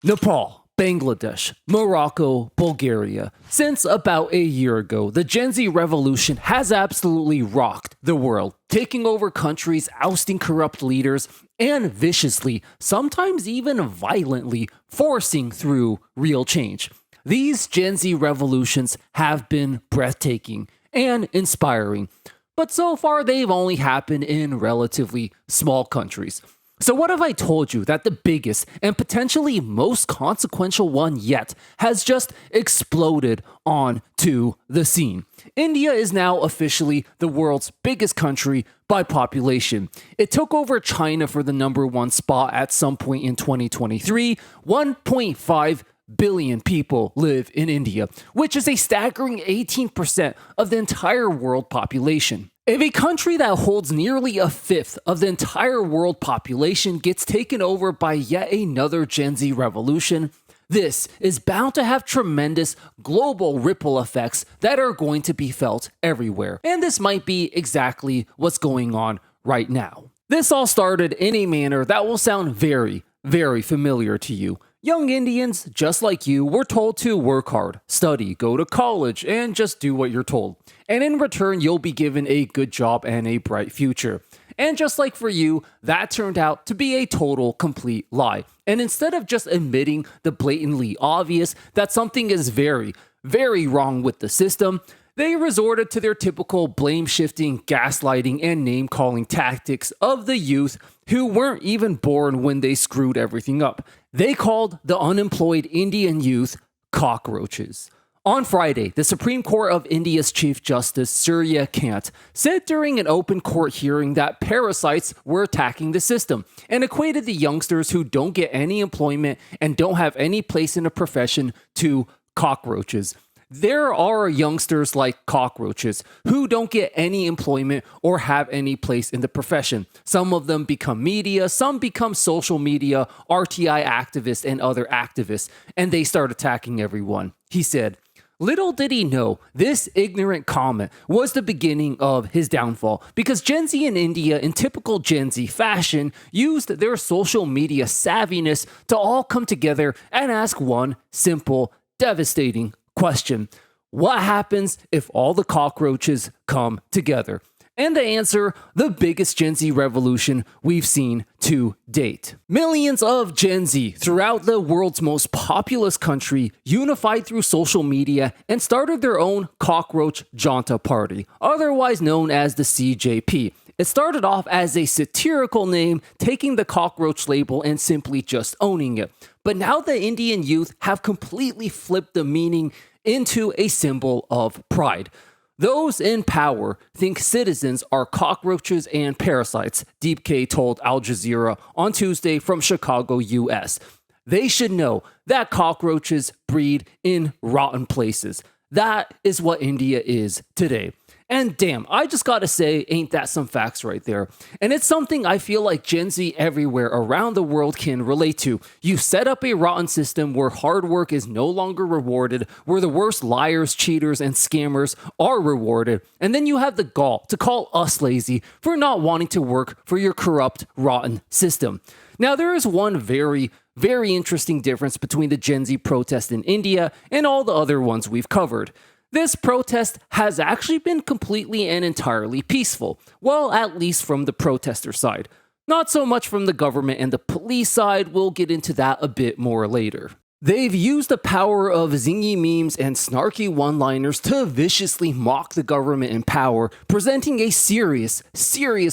Nepal, Bangladesh, Morocco, Bulgaria. Since about a year ago, the Gen Z revolution has absolutely rocked the world, taking over countries, ousting corrupt leaders, and viciously, sometimes even violently, forcing through real change. These Gen Z revolutions have been breathtaking and inspiring, but so far they've only happened in relatively small countries. So what if I told you that the biggest and potentially most consequential one yet has just exploded onto the scene? India is now officially the world's biggest country by population. It took over China for the number one spot at some point in 2023. 1.5 billion people live in India, which is a staggering 18% of the entire world population. If a country that holds nearly a fifth of the entire world population gets taken over by yet another Gen Z revolution, this is bound to have tremendous global ripple effects that are going to be felt everywhere. And this might be exactly what's going on right now. This all started in a manner that will sound very, very familiar to you. Young Indians, just like you, were told to work hard, study, go to college, and just do what you're told. And in return, you'll be given a good job and a bright future. And just like for you, that turned out to be a total, complete lie. And instead of just admitting the blatantly obvious that something is very, very wrong with the system, they resorted to their typical blame-shifting, gaslighting, and name-calling tactics of the youth who weren't even born when they screwed everything up. They called the unemployed Indian youth cockroaches. On Friday, the Supreme Court of India's Chief Justice Surya Kant said during an open court hearing that parasites were attacking the system and equated the youngsters who don't get any employment and don't have any place in a profession to cockroaches. There are youngsters like cockroaches who don't get any employment or have any place in the profession. Some of them become media, some become social media, RTI activists, and other activists, and they start attacking everyone. He said, little did he know this ignorant comment was the beginning of his downfall because Gen Z in India, in typical Gen Z fashion, used their social media savviness to all come together and ask one simple, devastating question. What happens if all the cockroaches come together? And the answer, the biggest Gen Z revolution we've seen to date. Millions of Gen Z throughout the world's most populous country unified through social media and started their own Cockroach Janta party, otherwise known as the CJP. It started off as a satirical name, taking the cockroach label and simply just owning it. But now the Indian youth have completely flipped the meaning into a symbol of pride. Those in power think citizens are cockroaches and parasites, Deep K told Al Jazeera on Tuesday from Chicago, US. They should know that cockroaches breed in rotten places. That is what India is today. And damn, I just gotta say, ain't that some facts right there? And it's something I feel like Gen Z everywhere around the world can relate to. You set up a rotten system where hard work is no longer rewarded, where the worst liars, cheaters, and scammers are rewarded, and then you have the gall to call us lazy for not wanting to work for your corrupt, rotten system. Now, there is one very interesting difference between the Gen Z protest in India and all the other ones we've covered. This protest has actually been completely and entirely peaceful. Well, at least from the protester side. Not so much from the government and the police side. We'll get into that a bit more later. They've used the power of zingy memes and snarky one-liners to viciously mock the government in power, presenting a serious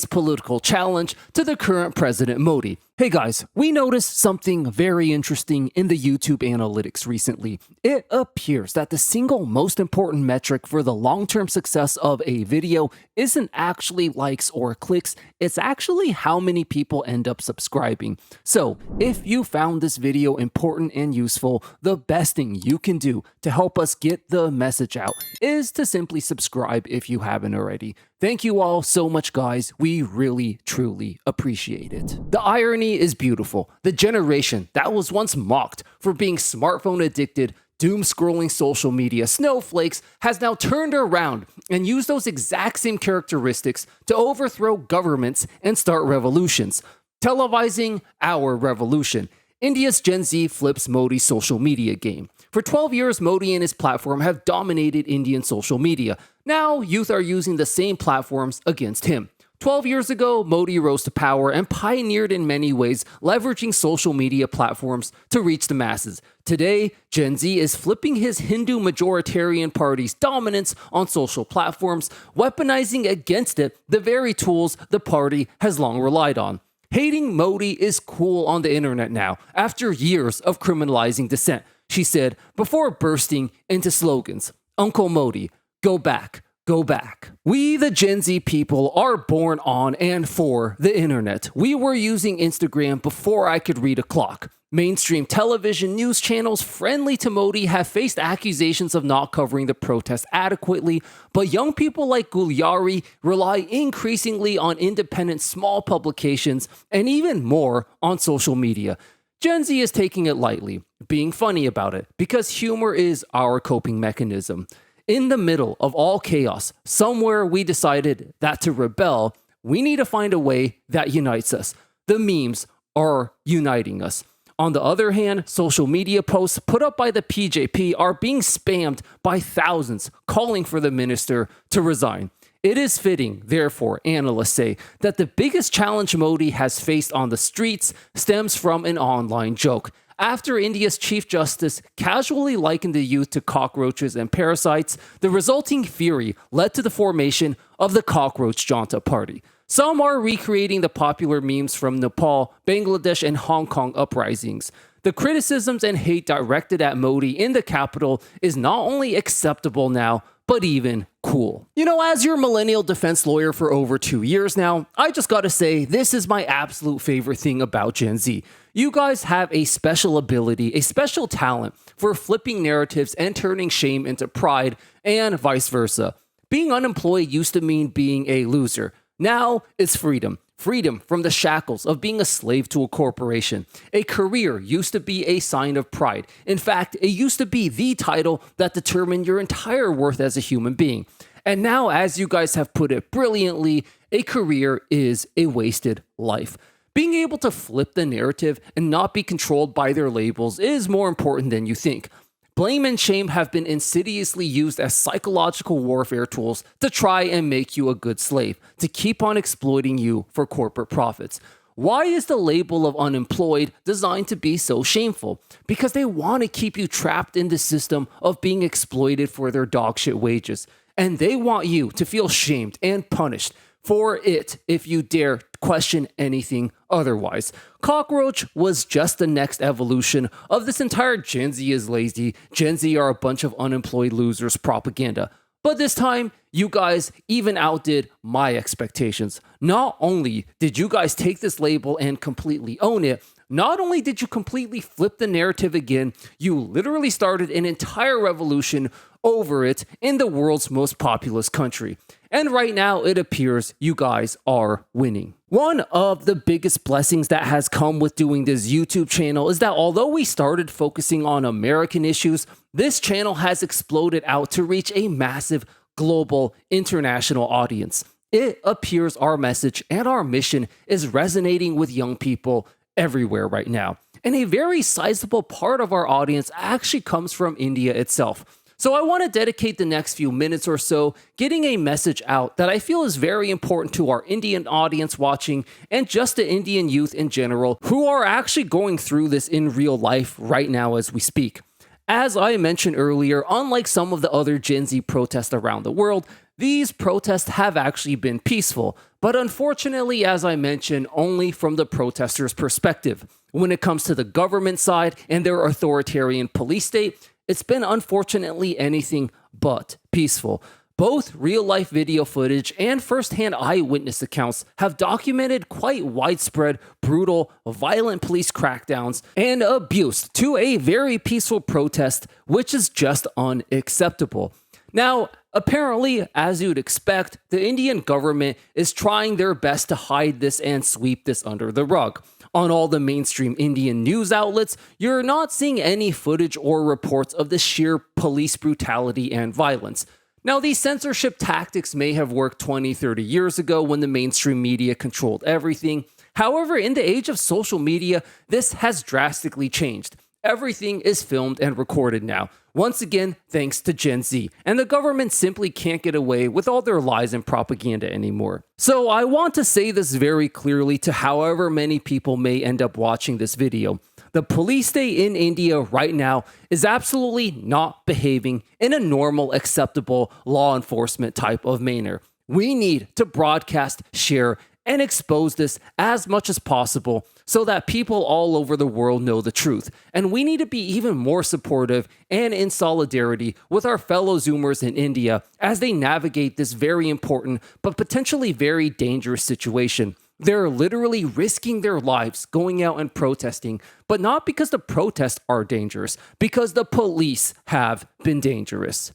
political challenge to the current President Modi. Hey guys, we noticed something very interesting in the YouTube analytics recently. It appears that the single most important metric for the long-term success of a video isn't actually likes or clicks, it's actually how many people end up subscribing. So, if you found this video important and useful, the best thing you can do to help us get the message out is to simply subscribe if you haven't already. Thank you all so much, guys. We really, truly appreciate it. The irony is beautiful. The generation that was once mocked for being smartphone addicted, doom-scrolling social media snowflakes has now turned around and used those exact same characteristics to overthrow governments and start revolutions. Televising our revolution. India's Gen Z flips Modi's social media game. For 12 years, Modi and his platform have dominated Indian social media. Now, youth are using the same platforms against him. 12 years ago, Modi rose to power and pioneered in many ways, leveraging social media platforms to reach the masses. Today, Gen Z is flipping his Hindu majoritarian party's dominance on social platforms, weaponizing against it the very tools the party has long relied on. Hating Modi is cool on the internet now, after years of criminalizing dissent, she said before bursting into slogans. Uncle Modi, go back. Go back. We, the Gen Z people, are born on and for the internet. We were using Instagram before I could read a clock. Mainstream television news channels friendly to Modi have faced accusations of not covering the protest adequately, but young people like Gulyari rely increasingly on independent small publications and even more on social media. Gen Z is taking it lightly, being funny about it, because humor is our coping mechanism. In the middle of all chaos, somewhere we decided that to rebel, we need to find a way that unites us. The memes are uniting us. On the other hand, social media posts put up by the PJP are being spammed by thousands, calling for the minister to resign. It is fitting, therefore, analysts say, that the biggest challenge Modi has faced on the streets stems from an online joke. After India's Chief Justice casually likened the youth to cockroaches and parasites, the resulting fury led to the formation of the Cockroach Janta party. Some are recreating the popular memes from Nepal, Bangladesh, and Hong Kong uprisings. The criticisms and hate directed at Modi in the capital is not only acceptable now, but even cool. You know, as your millennial defense lawyer for over 2 years now, I just gotta say, this is my absolute favorite thing about Gen Z. You guys have a special ability, a special talent for flipping narratives and turning shame into pride, and vice versa. Being unemployed used to mean being a loser. Now it's freedom. Freedom from the shackles of being a slave to a corporation. A career used to be a sign of pride. In fact, it used to be the title that determined your entire worth as a human being. And now, as you guys have put it brilliantly, a career is a wasted life. Being able to flip the narrative and not be controlled by their labels is more important than you think. Blame and shame have been insidiously used as psychological warfare tools to try and make you a good slave, to keep on exploiting you for corporate profits. Why is the label of unemployed designed to be so shameful? Because they want to keep you trapped in the system of being exploited for their dogshit wages. And they want you to feel shamed and punished for it if you dare question anything otherwise. Cockroach was just the next evolution of this entire Gen Z is lazy, Gen Z are a bunch of unemployed losers propaganda. But this time, you guys even outdid my expectations. Not only did you guys take this label and completely own it, not only did you completely flip the narrative again, you literally started an entire revolution over it in the world's most populous country. And right now, it appears you guys are winning. One of the biggest blessings that has come with doing this YouTube channel is that although we started focusing on American issues, this channel has exploded out to reach a massive global international audience. It appears our message and our mission is resonating with young people everywhere right now. And a very sizable part of our audience actually comes from India itself. So I want to dedicate the next few minutes or so getting a message out that I feel is very important to our Indian audience watching and just the Indian youth in general who are actually going through this in real life right now as we speak. As I mentioned earlier, unlike some of the other Gen Z protests around the world, these protests have actually been peaceful, but unfortunately, as I mentioned, only from the protesters' perspective. When it comes to the government side and their authoritarian police state, it's been unfortunately anything but peaceful. Both real-life video footage and first-hand eyewitness accounts have documented quite widespread, brutal, violent police crackdowns and abuse to a very peaceful protest, which is just unacceptable. Now, apparently, as you'd expect, the Indian government is trying their best to hide this and sweep this under the rug. On all the mainstream Indian news outlets, you're not seeing any footage or reports of the sheer police brutality and violence. Now, these censorship tactics may have worked 20, 30 years ago when the mainstream media controlled everything. However, in the age of social media, this has drastically changed. Everything is filmed and recorded now. Once again, thanks to Gen Z. And the government simply can't get away with all their lies and propaganda anymore. So I want to say this very clearly to however many people may end up watching this video. The police state in India right now is absolutely not behaving in a normal, acceptable law enforcement type of manner. We need to broadcast, share, and expose this as much as possible so that people all over the world know the truth. And we need to be even more supportive and in solidarity with our fellow Zoomers in India as they navigate this very important but potentially very dangerous situation. They're literally risking their lives going out and protesting, but not because the protests are dangerous, because the police have been dangerous.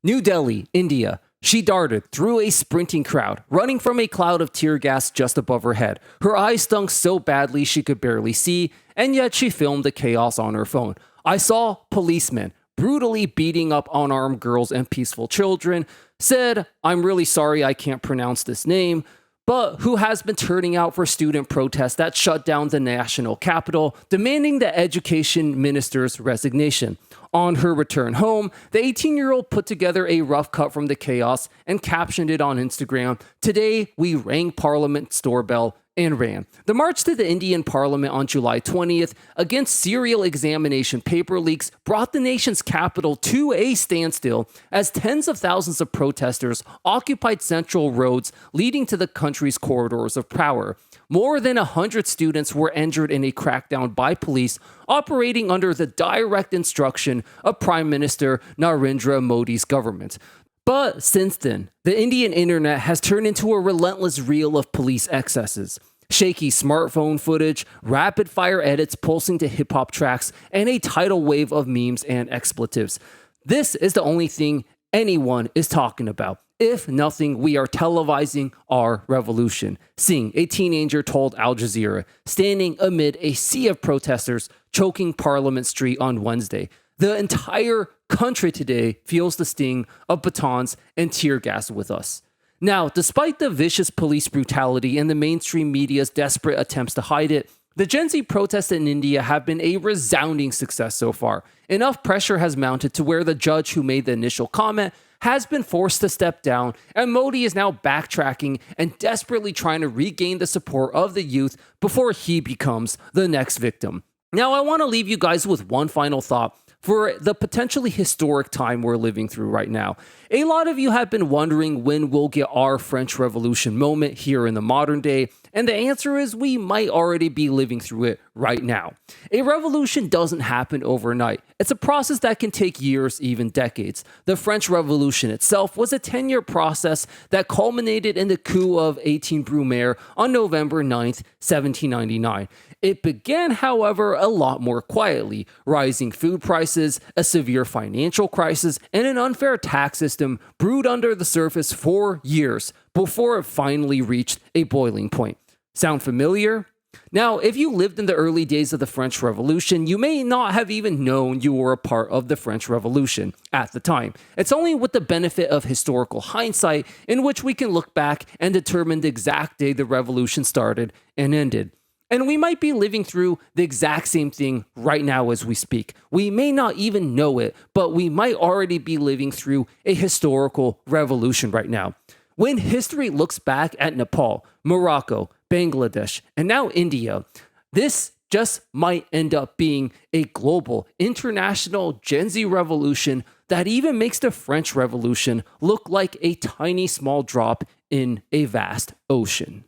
New Delhi, India. She darted through a sprinting crowd, running from a cloud of tear gas just above her head. Her eyes stung so badly she could barely see, and yet she filmed the chaos on her phone. I saw policemen brutally beating up unarmed girls and peaceful children, said, "I'm really sorry I can't pronounce this name," but who has been turning out for student protests that shut down the national capital, demanding the education minister's resignation. On her return home, the 18-year-old put together a rough cut from the chaos and captioned it on Instagram, "Today, we rang Parliament's doorbell and ran." The march to the Indian Parliament on July 20th against serial examination paper leaks brought the nation's capital to a standstill as tens of thousands of protesters occupied central roads leading to the country's corridors of power. More than 100 students were injured in a crackdown by police operating under the direct instruction of Prime Minister Narendra Modi's government. But since then, the Indian internet has turned into a relentless reel of police excesses. Shaky smartphone footage, rapid-fire edits pulsing to hip-hop tracks, and a tidal wave of memes and expletives. This is the only thing anyone is talking about. If nothing, we are televising our revolution. Singh, a teenager, told Al Jazeera, standing amid a sea of protesters choking Parliament Street on Wednesday. The entire country today feels the sting of batons and tear gas with us. Now, despite the vicious police brutality and the mainstream media's desperate attempts to hide it, the Gen Z protests in India have been a resounding success so far. Enough pressure has mounted to where the judge who made the initial comment has been forced to step down, and Modi is now backtracking and desperately trying to regain the support of the youth before he becomes the next victim. Now, I want to leave you guys with one final thought for the potentially historic time we're living through right now. A lot of you have been wondering when we'll get our French Revolution moment here in the modern day, and the answer is we might already be living through it right now. A revolution doesn't happen overnight. It's a process that can take years, even decades. The French Revolution itself was a 10-year process that culminated in the coup of 18 Brumaire on November 9th, 1799. It began, however, a lot more quietly. Rising food prices, a severe financial crisis, and an unfair tax system brewed under the surface for years before it finally reached a boiling point. Sound familiar? Now, if you lived in the early days of the French Revolution, you may not have even known you were a part of the French Revolution at the time. It's only with the benefit of historical hindsight in which we can look back and determine the exact day the revolution started and ended. And we might be living through the exact same thing right now as we speak. We may not even know it, but we might already be living through a historical revolution right now. When history looks back at Nepal, Morocco, Bangladesh, and now India, this just might end up being a global, international Gen Z revolution that even makes the French Revolution look like a tiny small drop in a vast ocean.